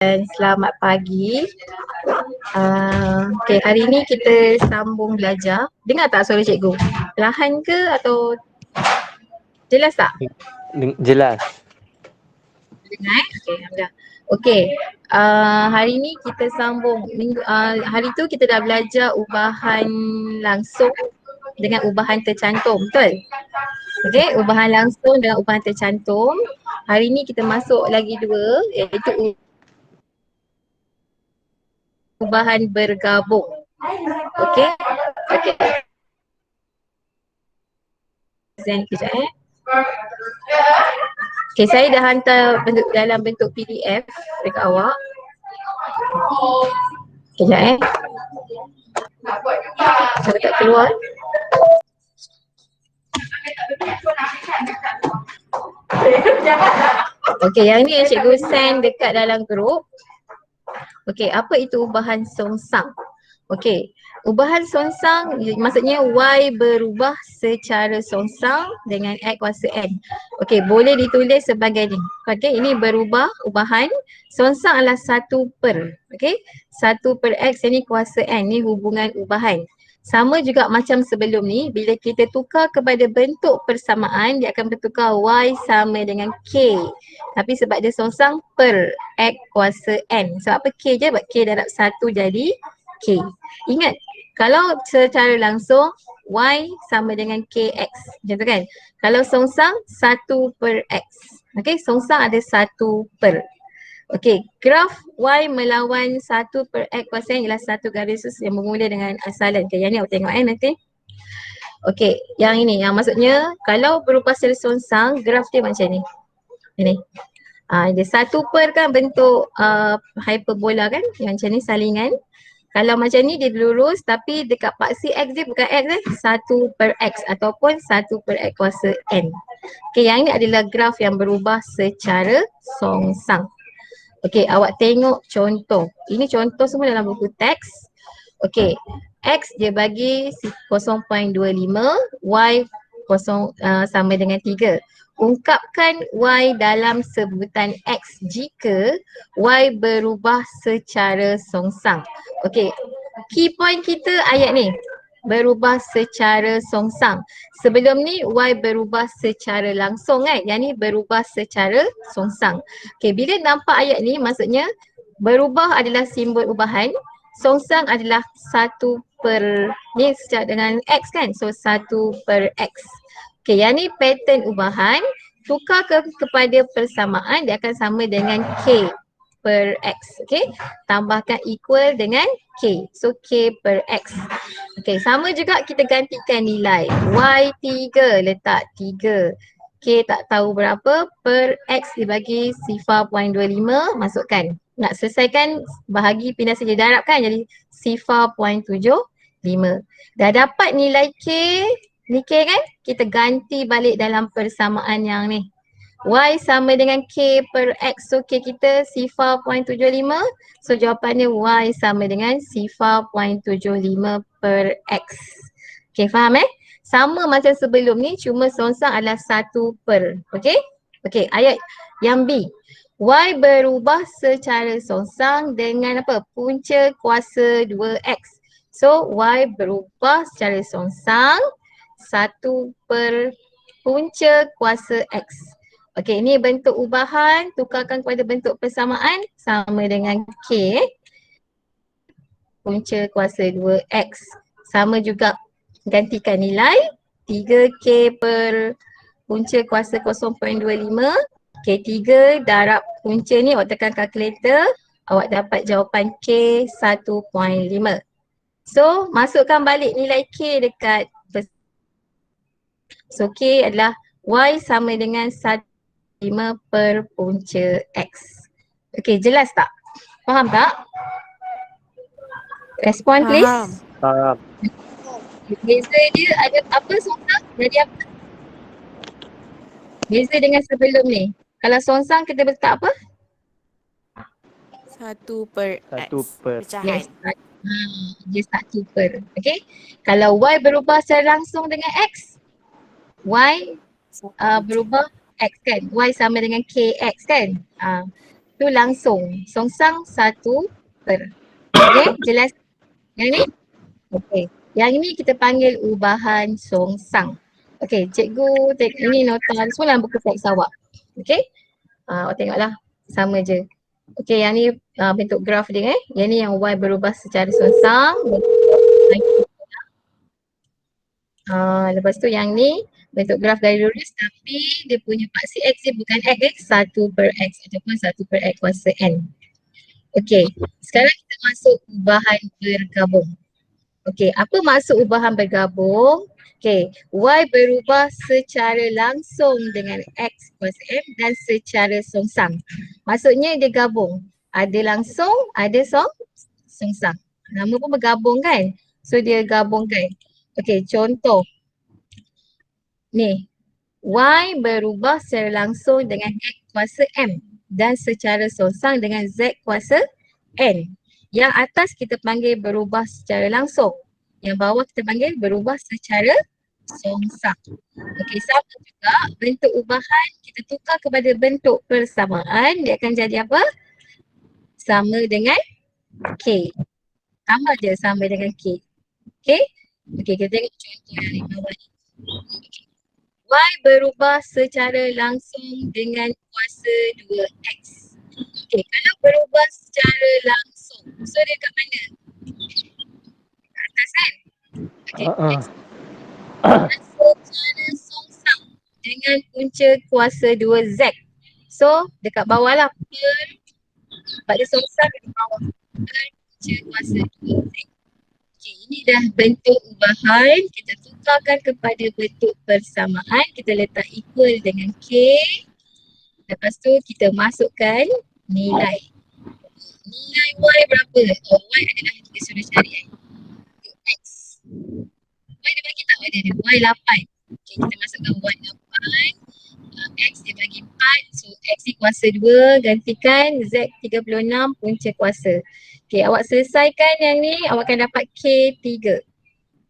Selamat pagi. Okay, hari ni kita sambung belajar. Dengar tak suara cikgu? Perlahan ke atau jelas tak? Jelas. Dengar Okay, alhamdulillah. Okay, hari ni kita sambung. Hari tu kita dah belajar ubahan langsung dengan ubahan tercantum, betul? Okay, ubahan langsung dengan ubahan tercantum. Hari ni kita masuk lagi dua, iaitu ubahan bergabung. Okay, okay. Present kejap Okay, saya dah hantar dalam bentuk PDF dekat awak. Kejap Saya tak keluar. Okay, yang ni yang cikgu send dekat dalam grup. Okay, apa itu ubahan songsang? Okay, ubahan songsang maksudnya Y berubah secara songsang dengan X kuasa N. Okay, boleh ditulis sebagai ni. Okay, ini berubah ubahan. Songsang adalah 1 per. Okay, 1 per X ini kuasa N. Ni hubungan ubahan. Sama juga macam sebelum ni, bila kita tukar kepada bentuk persamaan, dia akan bertukar Y sama dengan K. Tapi sebab dia songsang per X kuasa N. Sebab apa K je? Sebab K darab 1 jadi K. Ingat, kalau secara langsung Y sama dengan KX. Macam tu kan? Kalau songsang 1 per X. Okay, songsang ada 1 per. Okay, graf Y melawan 1 per X kuasa N ialah satu garis lurus yang bermula dengan asalan. Okay, yang ni awak tengok nanti. Okay, yang ini, yang maksudnya kalau berupa secara songsang, graf dia macam ni. Ini. Dia 1 per kan bentuk hyperbola kan? Yang macam ni salingan. Kalau macam ni dia lurus tapi dekat paksi X dia bukan X 1 per X ataupun 1 per X kuasa N. Okay, yang ini adalah graf yang berubah secara songsang. Okay, awak tengok contoh. Ini contoh semua dalam buku teks. Okay, X dia bagi 0.25, Y sama dengan 3. Ungkapkan Y dalam sebutan X jika Y berubah secara songsang. Okay, key point kita ayat ni. Berubah secara songsang. Sebelum ni Y berubah secara langsung kan. Yang ni berubah secara songsang. Okay, bila nampak ayat ni maksudnya berubah adalah simbol ubahan. Songsang adalah 1 per, ni secara dengan X kan. So 1 per X. Okay, yang ni pattern ubahan. Tukar kepada persamaan dia akan sama dengan K per X. Okay, tambahkan equal dengan K. So K per X. Okay, sama juga kita gantikan nilai. Y3 letak 3. K tak tahu berapa per X dibagi 0.25 masukkan. Nak selesaikan bahagi pindah saja darab kan jadi 0.75. Dah dapat nilai K, ni K kan? Kita ganti balik dalam persamaan yang ni. Y sama dengan K per X. So K kita 0.75. So jawapannya Y sama dengan 0.75 per X. Okay, faham Sama macam sebelum ni cuma songsang adalah 1 per. Okay? Okay, ayat yang B. Y berubah secara songsang dengan apa? Punca kuasa 2X. So Y berubah secara songsang 1 per punca kuasa X. Okey, ini bentuk ubahan, tukarkan kepada bentuk persamaan sama dengan K. Punca kuasa 2X. Sama juga gantikan nilai 3K per punca kuasa 0.25. K3 darab punca ni awak tekan kalkulator, awak dapat jawapan K 1.5. So, masukkan balik nilai K dekat. So, K adalah Y sama dengan 1.5 per punca X. Okey, jelas tak? Faham tak? Respon please. Faham. Beza dia ada apa songsang? Jadi apa? Beza dengan sebelum ni. Kalau songsang kita letak apa? 1 per X. 1 per. Pecahan. Yes. Dia 1 per. Okey. Kalau Y berubah secara langsung dengan X, Y berubah X kan? Y sama dengan KX kan? tu langsung. Songsang 1/. Okay, jelas? Yang ni? Okay. Yang ni kita panggil ubahan songsang. Okay, cikgu ini nota semua dalam buku teks awak. Okay. Awak tengoklah. Sama je. Okay, yang ni bentuk graf dia Yang ni yang Y berubah secara songsang. Lepas tu yang ni bentuk graf dari lurus tapi dia punya paksi X dia bukan X, 1/X ataupun 1/X kuasa N. Okay, sekarang kita masuk ubahan bergabung. Okay, apa maksud ubahan bergabung? Okay, Y berubah secara langsung dengan X kuasa M dan secara songsang. Maksudnya dia gabung. Ada langsung, ada songsang. Nama pun bergabung kan? So dia gabungkan. Okay, contoh. Ni, Y berubah secara langsung dengan X kuasa M dan secara songsang dengan Z kuasa N. Yang atas kita panggil berubah secara langsung. Yang bawah kita panggil berubah secara songsang. Okey, sama juga bentuk ubahan kita tukar kepada bentuk persamaan, dia akan jadi apa? Sama dengan K. Sama je sama dengan K. Okey? Okey, kita tengok contoh yang di bawah ni. Y berubah secara langsung dengan kuasa 2X. Okey, kalau berubah secara langsung, so dia kat mana? Kat atas kan? Okey, X. Secara songsang dengan punca kuasa 2Z. So, dekat bawah lah. Sebab dia songsang di bawah. Punca kuasa 2Z. Okay, ini dah bentuk ubahan. Kita tukarkan kepada bentuk persamaan. Kita letak equal dengan K. Lepas tu kita masukkan nilai. Nilai Y berapa? Oh, Y adalah kita suruh cari X. Y dia bagi tak pada dia? Y 8. Okay, kita masukkan Y 8. X dia bagi 4. So X ni kuasa 2. Gantikan Z 36 punca kuasa. Okay, awak selesaikan yang ni. Awak akan dapat K3.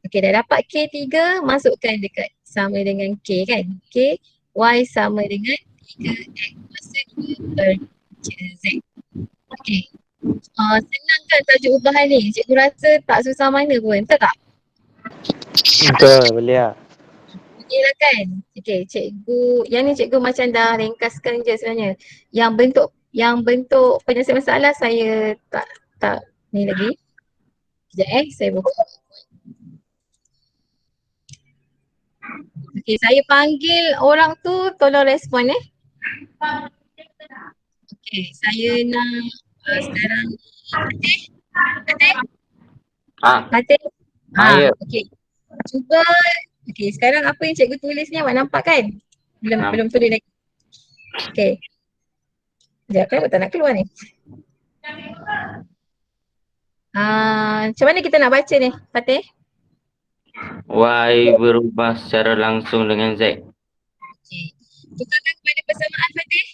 Okay, dah dapat K3. Masukkan dekat sama dengan K kan? Okay, Y sama dengan 3X kuasa 2 per Z. Okay. Senang kan tajuk ubahan ni? Cikgu rasa tak susah mana pun. Betul tak? Betul, boleh lah. Okey lah kan? Okay, cikgu, yang ni cikgu macam dah ringkaskan je sebenarnya. Yang bentuk penyelesaian masalah saya tak ni lagi. Sekejap saya buka. Okay, saya panggil orang tu tolong respon Okay, saya nak sekarang Fatih. Fatih. Ya. Okay. Cuba, okay sekarang apa yang cikgu tulis ni awak nampak kan? Belum tulis lagi. Okay. Sekejap, kenapa tak nak keluar ni? Macam mana kita nak baca ni, Fatih? Y berubah secara langsung dengan Z. Okay. Tukarkan kepada persamaan, Fatih.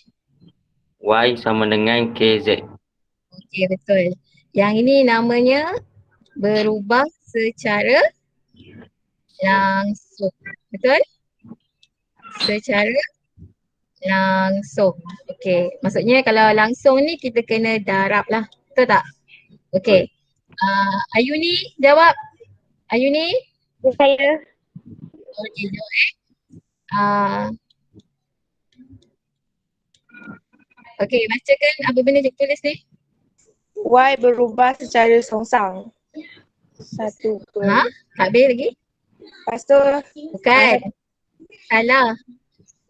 Y sama dengan KZ. Okay, betul. Yang ini namanya berubah secara langsung. Betul? Secara langsung. Okay, maksudnya kalau langsung ni kita kena darab lah. Betul tak? Okay. Ayuni jawab. Ayuni? Saya. Okay, jawab okay, bacakan apa benda cikgu tulis ni. Y berubah secara songsang. 1 per. Habis lagi? Lepas tu. Bukan. Salah.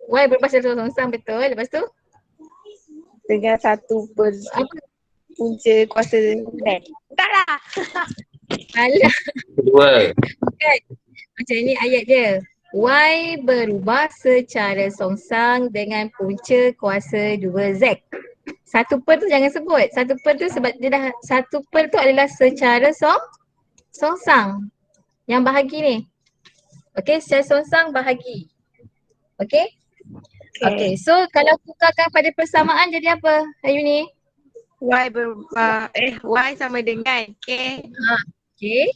Y berubah secara songsang, betul. Lepas tu? Dengan 1 per. Apa? Punca kuasa Z. Tak lah. Salah. Kedua. Bukan. Macam ni ayat dia. Y berubah secara songsang dengan punca kuasa 2Z. 1 per tu jangan sebut. 1 per tu sebab dia dah 1 per tu adalah secara songsang. Yang bahagi ni. Okay, secara songsang bahagi. Okay? Okay, so kalau tukarkan pada persamaan jadi apa Ayuni? Y berubah, Y sama dengan K. Okay.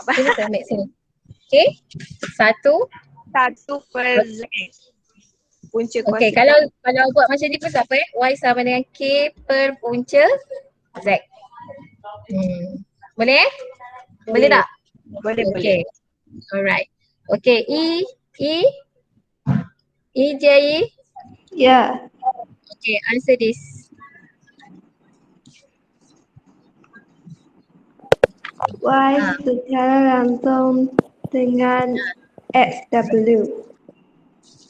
Apa? Sini saya ambil sini. Okay. 1 per Z. punca Okey, kuasa. kalau buat macam ni pun tak apa Y sama dengan K per punca Z. Boleh? Boleh tak? Boleh, boleh. Okay. Alright. Okay, E, J, E. Ya. Okay, answer this. Y secara langsung dengan XW.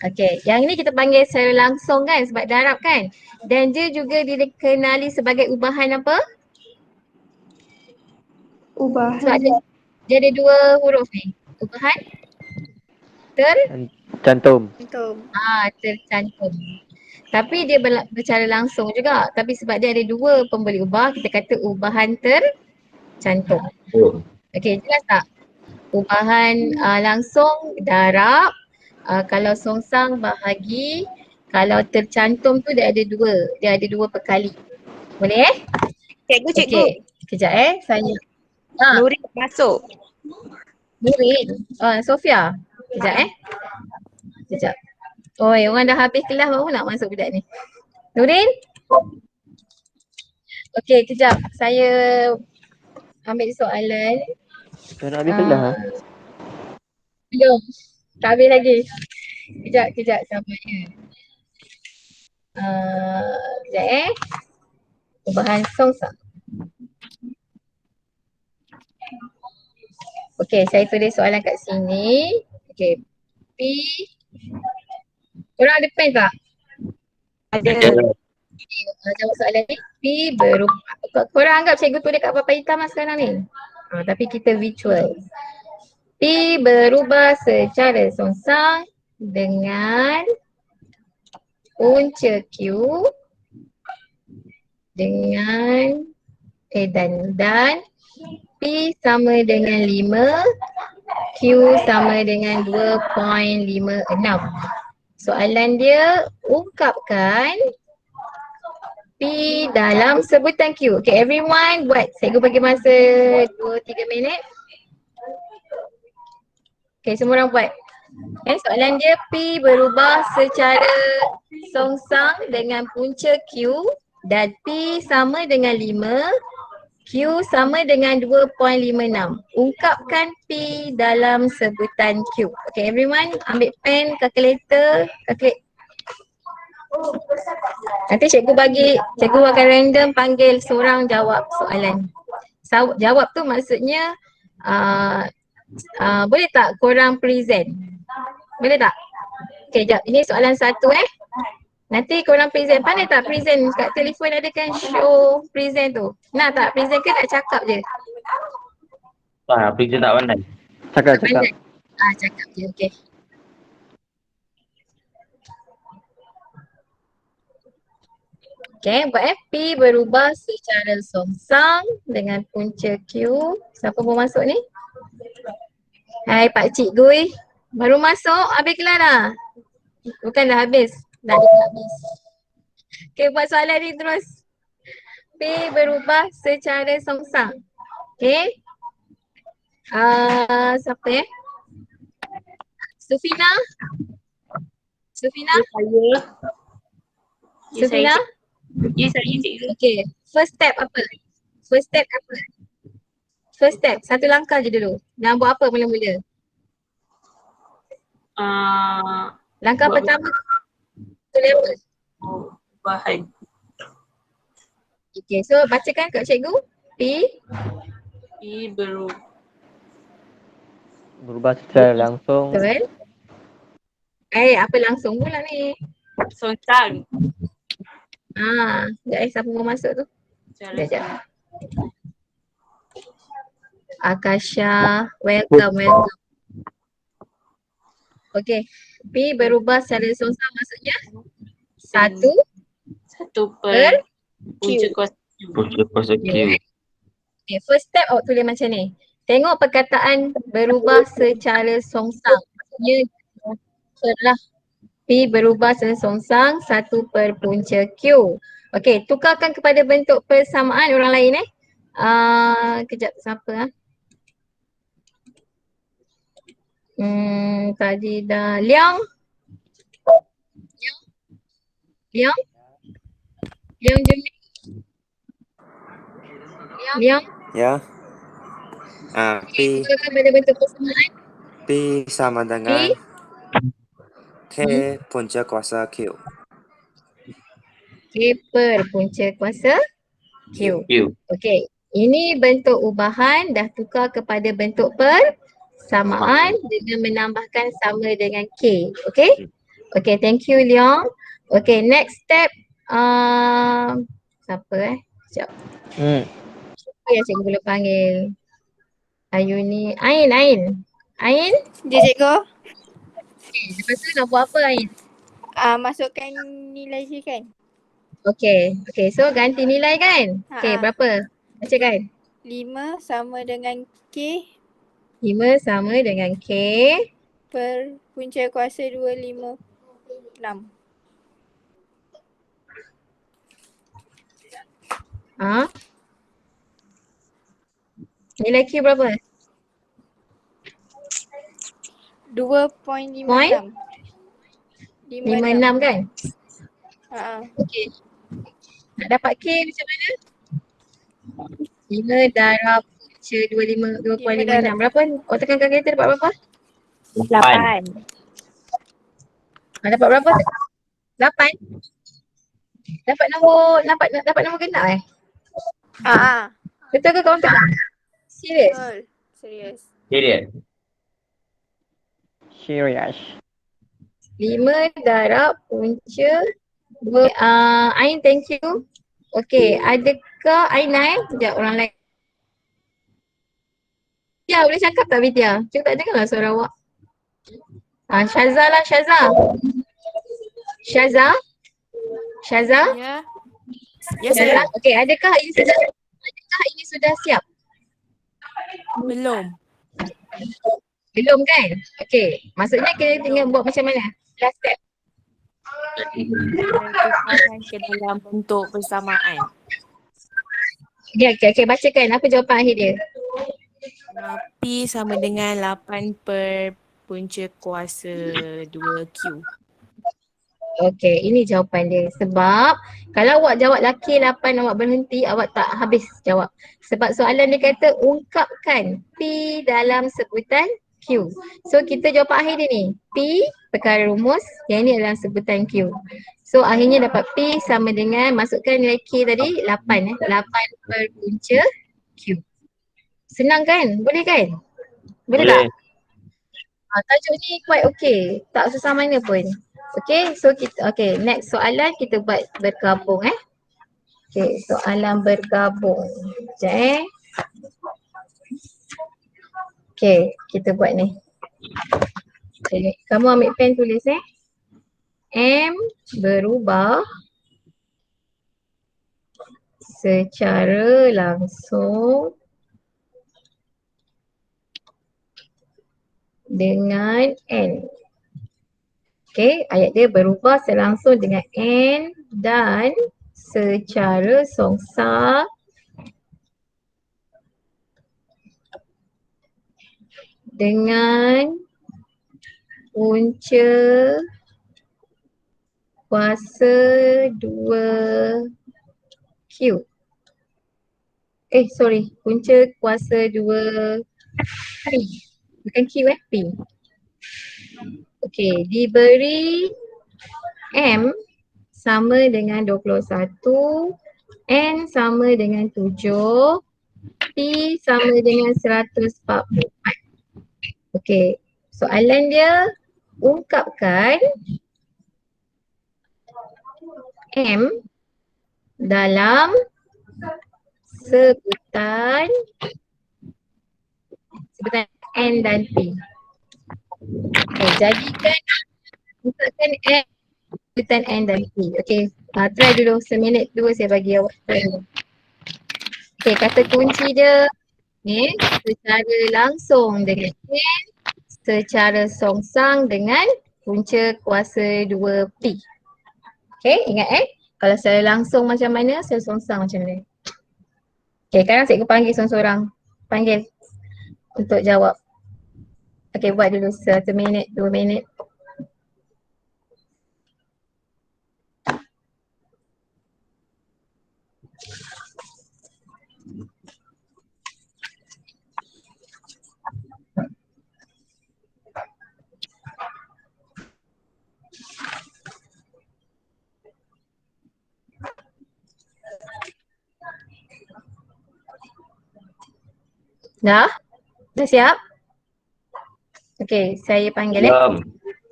Okay, yang ni kita panggil secara langsung kan sebab darab kan. Dan dia juga dikenali sebagai ubahan apa? Sebab Ubahan dia ada dua huruf ni. Ubahan Cantum. tercantum. Tapi dia bercara langsung juga. Tapi sebab dia ada dua pemberi ubah, kita kata ubahan tercantum. Okey, jelas tak? Ubahan langsung darab, kalau songsang bahagi, kalau tercantum tu dia ada dua perkali. Boleh Cikgu, cikgu. Okey, kejap saya. Nuri masuk. Nurin, Sofia. Kejap Kejap. Oi, orang dah habis kelas baru nak masuk budak ni. Nurin? Okey, kejap. Saya ambil soalan. Dah nak habis kelas ha? Belum. Tak habis lagi. Kejap sabarnya. Kejap Ubahan songsang. Okey, saya tulis soalan kat sini. Okey. P. Korang ada pen tak? Ada. Jawab soalan ni. P berubah. Korang anggap cikgu tulis kat papan hitam lah sekarang ni. Tapi kita virtual. P berubah secara songsang dengan punca Q dengan dan P sama dengan 5, Q sama dengan 2.56. Soalan dia, ungkapkan P dalam sebutan Q. Okay, everyone buat. Cikgu bagi masa 2-3 minit. Okay, semua orang buat. Soalan dia, P berubah secara songsang dengan punca Q dan P sama dengan 5, Q sama dengan 2.56. Ungkapkan P dalam sebutan Q. Okay, everyone ambil pen, kalkulator, nanti cikgu akan random panggil seorang jawab soalan. Jawab tu maksudnya boleh tak korang present? Boleh tak? Okay, jap. Ini soalan satu Nanti korang present. Pandai tak present? Kat telefon ada kan show present tu. Nak tak present ke nak cakap je? Present tak pandai. Cakap. Pandai? Cakap je. Okay. Okay, buat P berubah secara songsang dengan punca Q. Siapa baru masuk ni? Hai Pak Cik Gui. Baru masuk, habis kelas dah? Bukan dah habis? Dah habis. Okay, buat soalan ni terus. P berubah secara songsang. Okay. Siapa Sufina? Sufina? Ya, saya cikgu. Okay, first step, satu langkah je dulu. Nak buat apa mula-mula? Langkah pertama, tulis apa? Bahan. Okay, so bacakan kat cikgu. P Berubah secara langsung. betul. Apa langsung pula ni? Songsang. Sekejap siapa mau masuk tu? Sekejap. Akasha, welcome. Okay, P berubah secara songsang maksudnya satu per punca kuasa. Punca kuasa Q. Okay, first step awak tulis macam ni. Tengok perkataan berubah secara songsang. Maksudnya setelah P berubah secara songsang satu per punca Q. Okay, tukarkan kepada bentuk persamaan orang lain kejap siapa tadi dah Liang. Liang? Liang Jumi? Liang? Ya. P Bukakan pada bentuk persamaan. P sama dengan K punca kuasa Q. K per punca kuasa Q. Q. Okey. Ini bentuk ubahan dah tukar kepada bentuk persamaan dengan menambahkan sama dengan K. Okey? Okey, thank you Leong. Okey, next step siapa Sekejap. Siapa yang cikgu boleh panggil? Ayuni. Ain. Ain? Ya, cikgu. Lepas tu nak buat apa Ain? Masukkan nilai je kan? Okey, so ganti nilai kan? Okey, Ha-ha. berapa? Bacakan. 5 sama dengan K 5 sama dengan K per punca kuasa 256. Nilai Q berapa? 2.56. 56 kan? Ha. Okey. Nak dapat K macam mana? 5 darab punca 2.56. Berapa? Kau tekan kalkulator dapat berapa? 8. Dapat berapa? 8. Dapat nombor genap Betul ke kawan-kawan? Serius? Betul. Serius. Serius. Serious. 5 darab punca 2. Ain, thank you. Okey, adakah Aina sekejap orang lain. Vidya boleh cakap tak Vidya? Cikgu tak dengar lah suara awak. Syaza lah Syaza. Syaza? Ya. Ya Syaza? saya. Okey, adakah ini sudah siap? Belum. Belum kan? Okey, maksudnya kita tinggal buat macam mana? Last step. Tukarkan ke dalam bentuk persamaan. Okey, bacakan apa jawapan akhir dia. P sama dengan 8 per punca kuasa 2Q. Okey, ini jawapan dia. Sebab kalau awak jawab laki 8 awak berhenti, awak tak habis jawab. Sebab soalan dia kata ungkapkan P dalam sebutan Q. So kita jawapan akhir dia ni. P perkara rumus, yang ini adalah sebutan Q. So akhirnya dapat P sama dengan masukkan nilai K tadi 8 8 per punca Q. Senang kan? Boleh kan? Boleh tak? Tajuk ni quite okay. Tak susah mana pun. Okay, so kita, next soalan kita buat bergabung Okay, soalan bergabung. Sekejap Okay, kita buat ni. Okay, kamu ambil pen tulis M berubah secara langsung dengan N. Okay, ayat dia berubah selangsung dengan N dan secara songsa dengan punca kuasa 2Q. Punca kuasa 2P. Bukan Q P. Okey, diberi M sama dengan 21, N sama dengan 7, P sama dengan 144. Okey, soalan dia ungkapkan M dalam sebutan N dan P. Okay, jadikan ungkapkan M sebutan N dan P. Okay, try dulu seminit dua saya bagi awak try dulu. Okay, kata kunci dia ni secara langsung dengan N, secara songsang dengan punca kuasa 2P. Okay, ingat kalau secara langsung macam mana, secara songsang macam mana. Okay, sekarang cikgu panggil seorang-seorang. Panggil untuk jawab. Okay, buat dulu 1 minit, 2 minit. Dah? Dah siap? Okey, saya panggil Belum.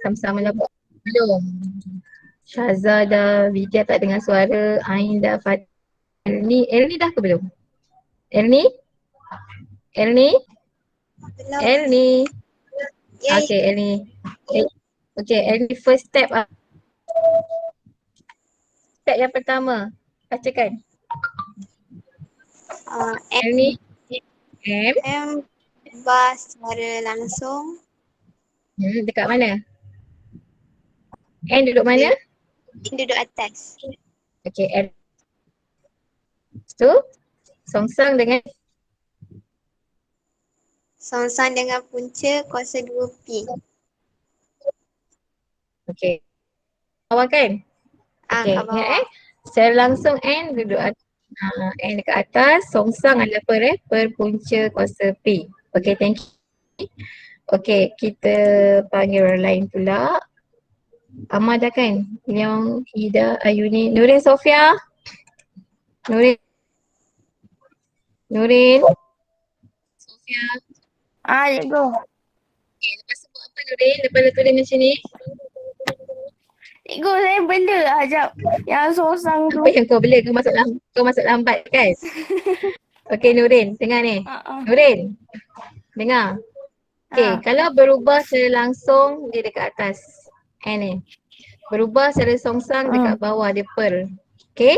Sama-sama lah buat. Belum. Syazah dah, Vidya tak dengar suara, Ain dah, Erni dah ke belum? Erni? Erni? Okay, Erni. Okay, Erni first step. Step yang pertama, bacakan. Erni? M? M berubah secara langsung. Dekat mana? N duduk mana? Duduk atas. Okay, N. Tu, songsang dengan Songsang dengan punca kuasa 2P. okay. Bawah kan? Okay, Kat bawah. ingat secara langsung N duduk N dekat atas, songsang adalah per punca kuasa P. Okay, thank you. Okay, kita panggil orang lain pula. Amal dah kan? Yang Ida, Ayuni, Nurin, Sofia. Nurin. Sofia. Cikgu. Okay, lepas tu buat apa Nurin? Lepas tu tulis macam ni. Cikgu, saya bela ajak yang songsang tu. Apa yang kau bela? Kau masuk lambat kan? Okay Nurin, dengar ni. Nurin, dengar. Okay, kalau berubah secara langsung dia dekat atas. Ni. Berubah secara songsang dekat bawah dia per. Okay?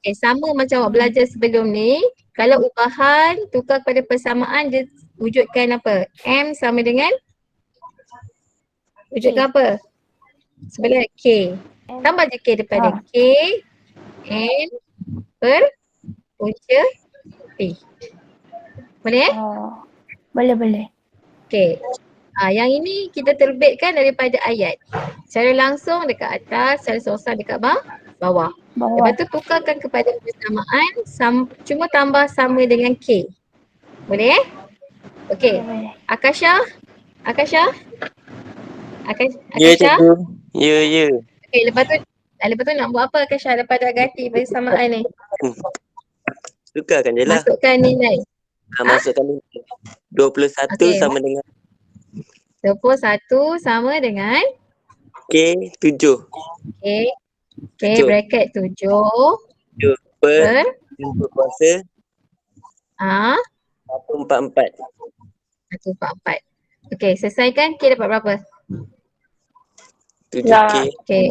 Okay, sama macam awak belajar sebelum ni. Kalau ubahan tukar kepada persamaan dia wujudkan apa? M sama dengan? Wujudkan apa? Sebelah K. Tambah je K depan dia. K, N, per, punca, P. Boleh Boleh. Okay. Yang ini kita terbitkan daripada ayat. Secara langsung dekat atas, secara songsang dekat bawah. Lepas tu tukarkan kepada persamaan, cuma tambah sama dengan K. Boleh Okay. Akasha? Ya, cikgu. Ya. Okay, lepas tu nak buat apa Akasha lepas dah ganti persamaan ni? Tukarkan je lah. Masukkan nilai. Masukkan nilai. 21 Okey. sama dengan 21 sama dengan K7. K Tujuh. bracket 7 Per per punca kuasa 144. 144. Okay, selesaikan K dapat berapa? 7K. Okay,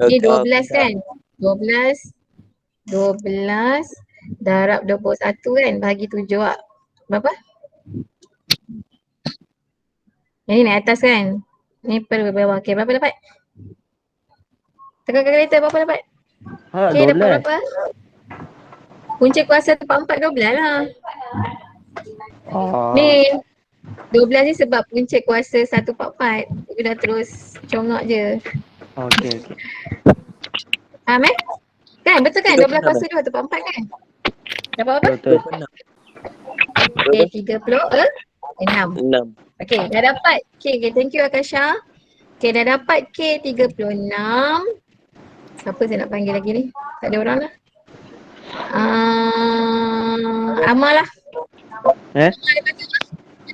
ni 12 kan? 12 darab 21 kan? Bahagi 7 lah. Berapa? Yang ni naik atas kan? Ni per bawah. Okay, berapa dapat? Tekan kalkulator berapa dapat? Okay, dapat berapa? Punca kuasa 44 12 lah. Ni 12 ni sebab punca kuasa 144. Dia dah terus congak je. Okey. Faham Kan betul kan? 12 kuasa 2 144 kan? Dapat apa? Betul. Okay, 36. 6. Okay, dah dapat K. Okay, thank you Akasha. Okay, dah dapat K 36. Siapa saya nak panggil lagi ni? Tak ada orang lah. Amal lah. Amal lepas tu dah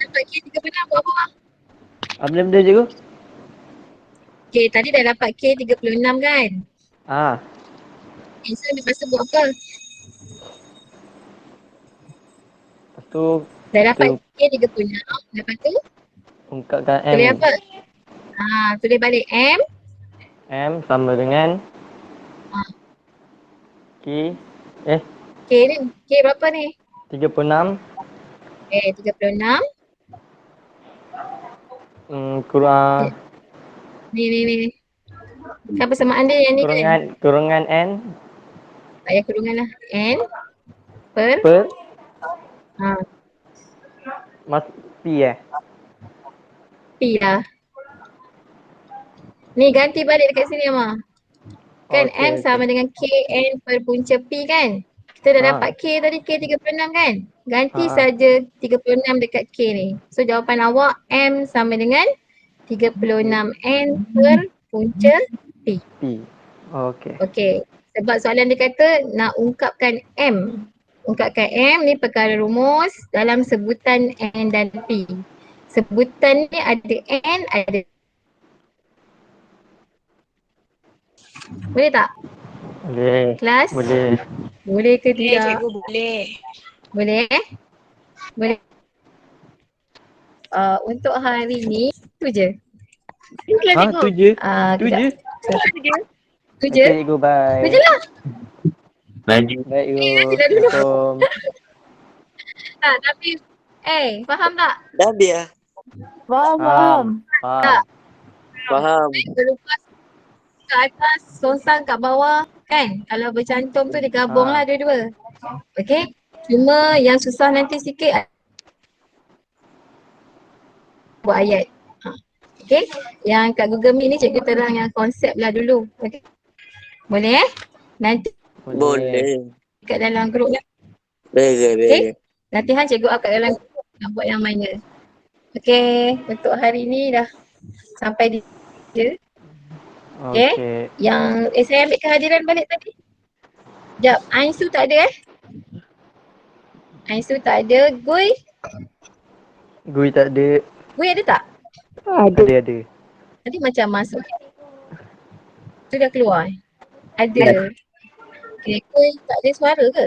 dapat K 36 buat apa? Apa benda cikgu? Okay, tadi dah dapat K 36 kan? Okay, so lepas tu buat apa? Lepas tu Dah dapat K 36. Lepas tu ungkapkan tulis M. apa? Tulis balik M. M sama dengan K K ni. K berapa ni? 36 36. kurang Ni. Kan persamaan dia yang ni kan? kurungan N Tak payah kurungan lah. N per mas P P lah. Ni ganti balik dekat sini Amar. Kan M sama dengan K N per punca P kan? Kita dah dapat K tadi, K 36 kan? Ganti saja 36 dekat K ni. So jawapan awak M sama dengan 36 N per punca P. Okey. Okey. Sebab soalan dia kata nak ungkapkan M ungkapkan M ni perkara rumus dalam sebutan N dan P. Sebutan ni ada N, ada. Boleh tak? Boleh. Kelas? Boleh. Boleh ke Boleh tidak? cikgu boleh. Boleh? Boleh. Untuk hari ni, tu je. Kelas Ha, cikgu. tu je. Tu Kejap. je. Tu je? Okey, cikgu, bye. Tu je lah. Lagi. Baik, cikgu. tidak dulu. Assalamualaikum. Tapi, faham tak? Dah biar. Faham, faham. Faham. Faham. Faham. Berlepas kat atas, songsang kat bawah kan? Kalau bercantum tu dia gabung lah dua-dua. Okay? Cuma yang susah nanti sikit buat ayat. Okay? Yang kat Google Meet ni cikgu terang yang konsep lah dulu. Okay? Boleh Nanti Boleh. kat dalam grup lah. Boleh, boleh. Latihan cikgu kat dalam grup nak buat yang minor. Okay, untuk hari ni dah sampai di je. Okay. Okey. Yang saya ambil kehadiran balik tadi. Sekejap, Ainsu tak ada Ainsu tak ada. Gui Tak ada. Gui ada tak? Ada. Tadi macam masuk. Tu dah keluar. Ada. Okay, Gui tak ada suara ke?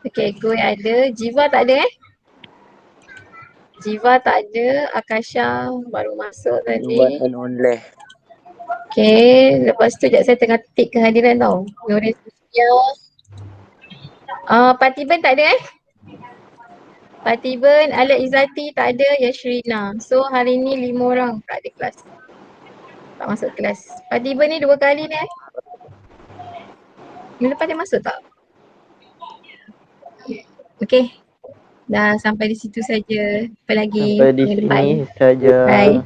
Okay, Gui ada. Jiva tak ada Jiva tak ada. Akasha baru masuk tadi. Buat online. Okay, lepas tu sekejap saya tengah tik kehadiran tau. Nurin Sofia. Patiban tak ada Patiban, Alat Izzati tak ada, Yashrina. So hari ni 5 orang tak ada kelas. Tak masuk kelas. Patiban ni 2 kali ni Minggu lepas dia masuk tak? Okay. Dah sampai di situ saja. Apa lagi? Sampai di minggu sini depan. saja. Bye.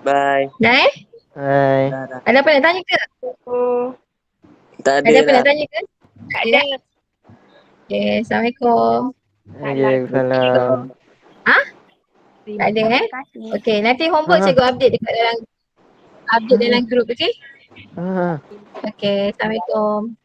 Bye. Dah Hai. Ada apa nak tanya ke? Tak ada Ada apa lah. nak tanya ke? Tak ada. Okay, Assalamualaikum. Waalaikumsalam. Tak ada Okay, nanti homework cikgu update dekat dalam grup, okay? Ah. Okay, Assalamualaikum.